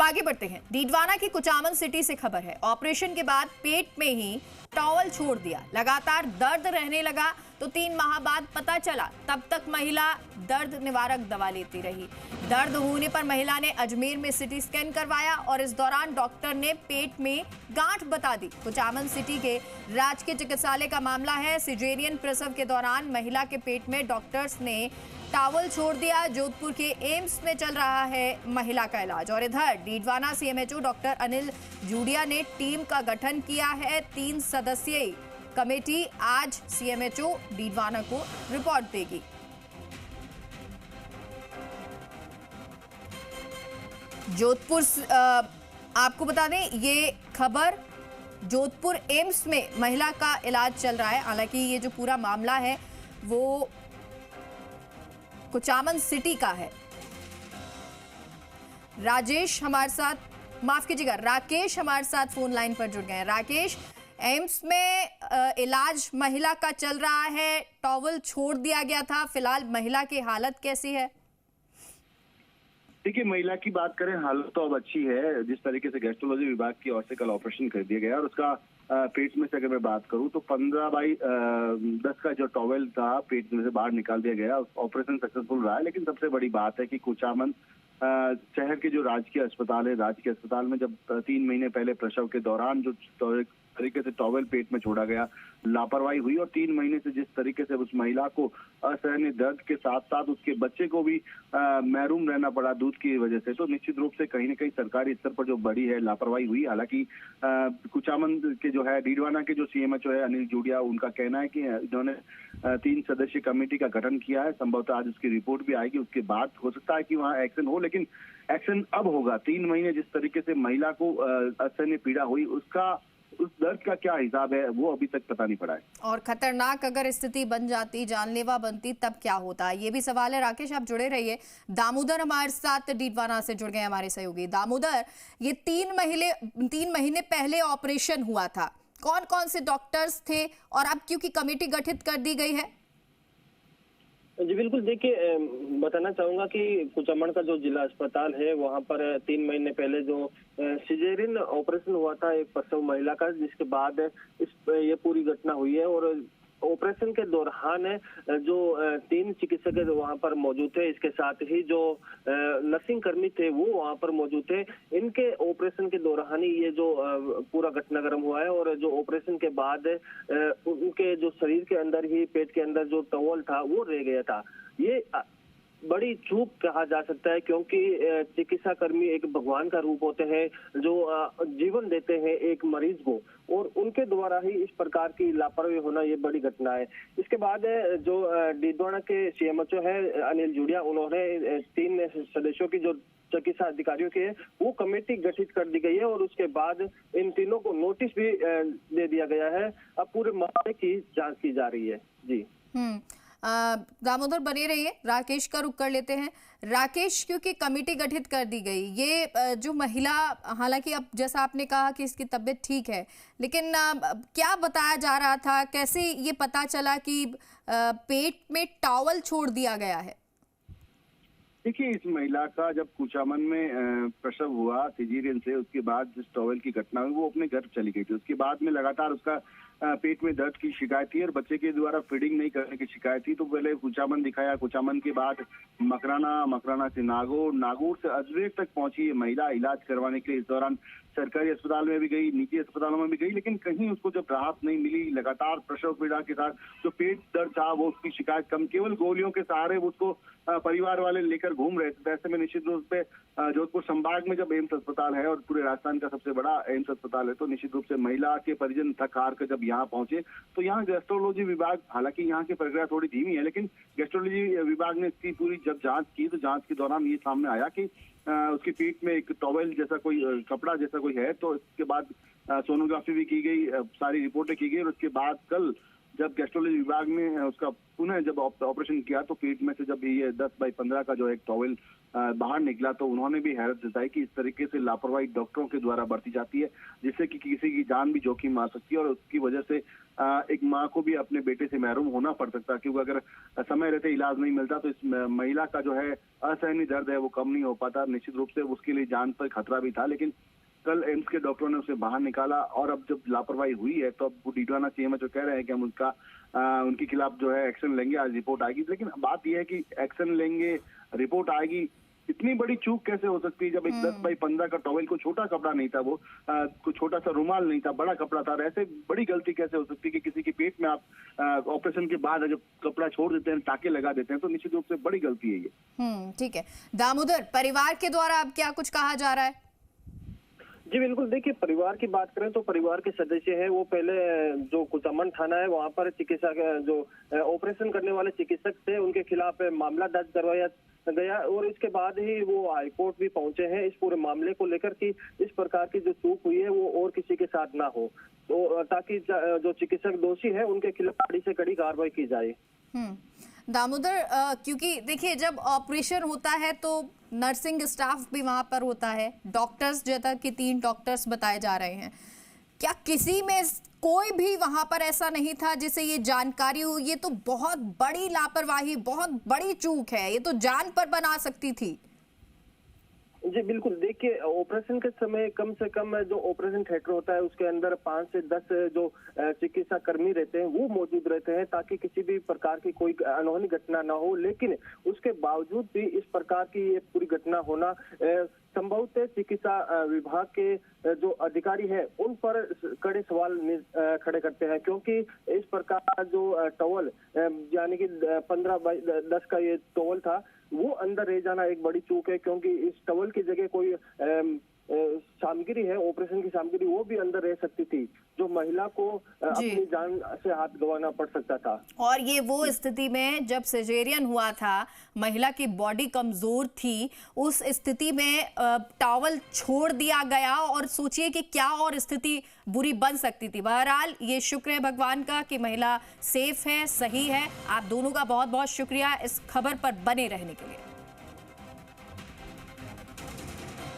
आगे बढ़ते हैं। डीडवाना की कुचामन सिटी से खबर है। ऑपरेशन के बाद पेट में ही टॉवल छोड़ दिया, लगातार दर्द रहने लगा तो 3 माह बाद पता चला। तब तक महिला दर्द निवारक दवा लेती रही। दर्द होने पर महिला ने अजमेर में सिटी स्कैन करवाया और इस दौरान डॉक्टर ने पेट में गांठ बता दी। कुचामन सिटी के राजकीय चिकित्सालय का मामला है। सिजेरियन प्रसव के दौरान महिला के पेट में डॉक्टर्स ने टॉवल छोड़ दिया। जोधपुर के एम्स में चल रहा है महिला का इलाज। और इधर Didwana CMHO doctor Anil Judea ने टीम का गठन किया है। 3 सदस्यीय कमेटी आज सीएमएचओ डीडवाना को रिपोर्ट देगी। जोधपुर आपको बता दें, ये खबर जोधपुर एम्स में महिला का इलाज चल रहा है। हालांकि ये जो पूरा मामला है वो कुचामन सिटी का है। राजेश हमारे साथ, माफ कीजिएगा, राकेश हमारे साथ फोन लाइन पर जुड़ गए हैं। राकेश, एम्स में इलाज महिला का चल रहा है, टॉवल छोड़ दिया गया था, फिलहाल महिला की हालत कैसी है? देखिए, महिला की बात करें, हालत तो अब अच्छी है। जिस तरीके से गैस्ट्रोलॉजी विभाग की ओर से कल ऑपरेशन कर दिया गया और उसका पेट में से अगर मैं बात करूं तो 15/10 का जो टॉवेल था पेट में से बाहर निकाल दिया गया। ऑपरेशन सक्सेसफुल रहा है। लेकिन सबसे बड़ी बात है कि कुचामन शहर के जो राजकीय अस्पताल है, राजकीय अस्पताल में जब 3 महीने पहले प्रसव के दौरान जो तरीके से टॉवेल पेट में छोड़ा गया, लापरवाही हुई और 3 महीने से जिस तरीके से उस महिला को असहनीय दर्द के साथ साथ उसके बच्चे को भी महरूम रहना पड़ा दूध की वजह से, तो निश्चित रूप से कहीं न कहीं सरकारी स्तर पर जो बड़ी है लापरवाही हुई। हालांकि कुचामन के जो है डीडवाना के जो सीएमएचओ है अनिल जूडिया, उनका कहना है कि इन्होंने 3 सदस्यीय कमेटी का गठन किया है। संभवतः आज उसकी रिपोर्ट भी आएगी। उसके बाद हो सकता है कि वहाँ एक्शन हो, लेकिन एक्शन अब होगा। 3 महीने जिस तरीके से महिला को असहनीय पीड़ा हुई, उस दर्द का क्या हिसाब है वो अभी तक पता नहीं पड़ा है। और खतरनाक अगर स्थिति बन जाती, जानलेवा बनती, तब क्या होता, ये भी सवाल है। राकेश, आप जुड़े रहिए। दामोदर हमारे साथ डीडवाना से जुड़ गए हमारे सहयोगी। दामोदर, ये 3 महीने पहले ऑपरेशन हुआ था, कौन कौन से डॉक्टर्स थे और अब क्योंकि कमेटी गठित कर दी गई है? जी बिल्कुल, देखिए बताना चाहूंगा कि कुचामन का जो जिला अस्पताल है वहां पर 3 महीने पहले जो सिजेरियन ऑपरेशन हुआ था एक प्रसव महिला का, जिसके बाद ये पूरी घटना हुई है। और ऑपरेशन के दौरान जो 3 चिकित्सक वहां पर मौजूद थे, इसके साथ ही जो नर्सिंग कर्मी थे वो वहां पर मौजूद थे। इनके ऑपरेशन के दौरान ही ये जो पूरा घटनाक्रम हुआ है। और जो ऑपरेशन के बाद उनके जो शरीर के अंदर ही, पेट के अंदर जो टॉवल था वो रह गया था। ये बड़ी चूक कहा जा सकता है, क्योंकि चिकित्सा कर्मी एक भगवान का रूप होते हैं जो जीवन देते हैं एक मरीज को, और उनके द्वारा ही इस प्रकार की लापरवाही होना ये बड़ी घटना है। इसके बाद जो डीडवाना के सीएमएचओ है अनिल जूडिया, उन्होंने 3 सदस्यों की जो चिकित्सा अधिकारियों की है वो कमेटी गठित कर दी गई है। और उसके बाद इन तीनों को नोटिस भी दे दिया गया है। अब पूरे मामले की जाँच की जा रही है। जी दामोदर बने रहिए। राकेश का रुख कर लेते हैं। राकेश, क्योंकि कमेटी गठित कर दी गई, ये जो महिला, हालांकि अब जैसा आपने कहा कि इसकी तबीयत ठीक है, लेकिन क्या बताया जा रहा था, कैसे ये पता चला कि पेट में टॉवल छोड़ दिया गया है? देखिए, इस महिला का जब कुचामन में प्रसव हुआ सिजेरियन से, उसके बाद जिस टॉवल की घटना हुई वो अपने घर चली गई थी। उसके बाद में लगातार उसका पेट में दर्द की शिकायत थी और बच्चे के द्वारा फीडिंग नहीं करने की शिकायत थी। तो पहले कुचामन दिखाया, कुचामन के बाद मकराना से नागौर से अजमेर तक पहुंची ये महिला इलाज करवाने के लिए। इस दौरान सरकारी अस्पताल में भी गई, निजी अस्पतालों में भी गई, लेकिन कहीं उसको जब राहत नहीं मिली। लगातार प्रसव पीड़ा के साथ जो पेट दर्द था वो उसकी शिकायत कम, केवल गोलियों के सहारे उसको परिवार वाले लेकर घूम रहे थे। ऐसे में निश्चित रूप से जोधपुर संभाग में जब एम्स अस्पताल है और पूरे राजस्थान का सबसे बड़ा एम्स अस्पताल है, तो निश्चित रूप से महिला के परिजन थक हार कर जब यहाँ पहुंचे तो यहाँ गैस्ट्रोलॉजी विभाग, हालांकि यहाँ की प्रक्रिया थोड़ी धीमी है, लेकिन गैस्ट्रोलॉजी विभाग ने इसकी पूरी जब जांच की तो जांच के दौरान ये सामने आया कि उसके पेट में एक टॉवेल जैसा कोई कपड़ा जैसा कोई है। तो इसके बाद सोनोग्राफी भी की गई, सारी रिपोर्टें की गई और उसके बाद कल जब गैस्ट्रोलॉजी विभाग ने उसका पुनः जब ऑपरेशन किया तो पेट में से जब ये 10/15 का जो एक टॉवेल बाहर निकला तो उन्होंने भी हैरत जताई कि इस तरीके से लापरवाही डॉक्टरों के द्वारा बरती जाती है, जिससे कि किसी की जान भी जोखिम आ सकती है और उसकी वजह से एक माँ को भी अपने बेटे से महरूम होना पड़ सकता है, क्योंकि अगर समय रहते इलाज नहीं मिलता तो इस महिला का जो है असहनीय दर्द है वो कम नहीं हो पाता। निश्चित रूप से उसके लिए जान पर खतरा भी था, लेकिन कल एम्स के डॉक्टरों ने उसे बाहर निकाला और अब जब लापरवाही हुई है तो अब डीडवाना सीएमएचओ कह रहे हैं कि हम उनके खिलाफ जो है एक्शन लेंगे, आज रिपोर्ट आएगी। लेकिन बात यह है कि एक्शन लेंगे, रिपोर्ट आएगी, इतनी बड़ी चूक कैसे हो सकती है जब एक 10 बाई 15 का टॉवेल, को छोटा कपड़ा नहीं था, वो कोई छोटा सा रुमाल नहीं था, बड़ा कपड़ा था। ऐसे बड़ी गलती कैसे हो सकती है कि किसी के पेट में आप ऑपरेशन के बाद जब कपड़ा छोड़ देते हैं, टाके लगा देते हैं, तो निश्चित रूप से बड़ी गलती है ये। ठीक है दामोदर, परिवार के द्वारा अब क्या कुछ कहा जा रहा है? जी बिल्कुल, देखिए परिवार की बात करें तो परिवार के सदस्य हैं वो पहले जो कुचामन थाना है वहां पर चिकित्सक जो ऑपरेशन करने वाले चिकित्सक थे उनके खिलाफ मामला दर्ज करवाया गया और इसके बाद ही वो हाईकोर्ट भी पहुंचे हैं इस पूरे मामले को लेकर कि इस प्रकार की जो चूक हुई है वो और किसी के साथ ना हो, तो ताकि जो चिकित्सक दोषी है उनके खिलाफ कड़ी से कड़ी कार्रवाई की जाए। दामोदर, क्योंकि देखिए जब ऑपरेशन होता है तो नर्सिंग स्टाफ भी वहां पर होता है, डॉक्टर्स जैसा कि 3 डॉक्टर्स बताए जा रहे हैं, क्या किसी में कोई भी वहां पर ऐसा नहीं था जिसे ये जानकारी हो? ये तो बहुत बड़ी लापरवाही, बहुत बड़ी चूक है, ये तो जान पर बना सकती थी। जी बिल्कुल, देखिए ऑपरेशन के समय कम से कम जो ऑपरेशन थिएटर होता है उसके अंदर 5 से 10 जो चिकित्सा कर्मी रहते हैं वो मौजूद रहते हैं ताकि किसी भी प्रकार की कोई अनहोनी घटना ना हो, लेकिन उसके बावजूद भी इस प्रकार की ये पूरी घटना होना संभवतः चिकित्सा विभाग के जो अधिकारी है उन पर कड़े सवाल खड़े करते हैं, क्योंकि इस प्रकार का जो टॉवल यानी कि 15 बाई 10 का ये टॉवल था वो अंदर रह जाना एक बड़ी चूक है, क्योंकि इस टॉवल की जगह कोई सामग्री है, ऑपरेशन की सामग्री, वो भी अंदर रह सकती थी जो महिला को अपनी जान से हाथ गंवाना पड़ सकता था। और ये वो स्थिति में जब सिजेरियन हुआ था, महिला की बॉडी कमजोर थी, उस स्थिति में टॉवल छोड़ दिया गया और सोचिए कि क्या और स्थिति बुरी बन सकती थी। बहरहाल ये शुक्र है भगवान का कि महिला सेफ है, सही है। आप दोनों का बहुत बहुत शुक्रिया इस खबर पर बने रहने के लिए।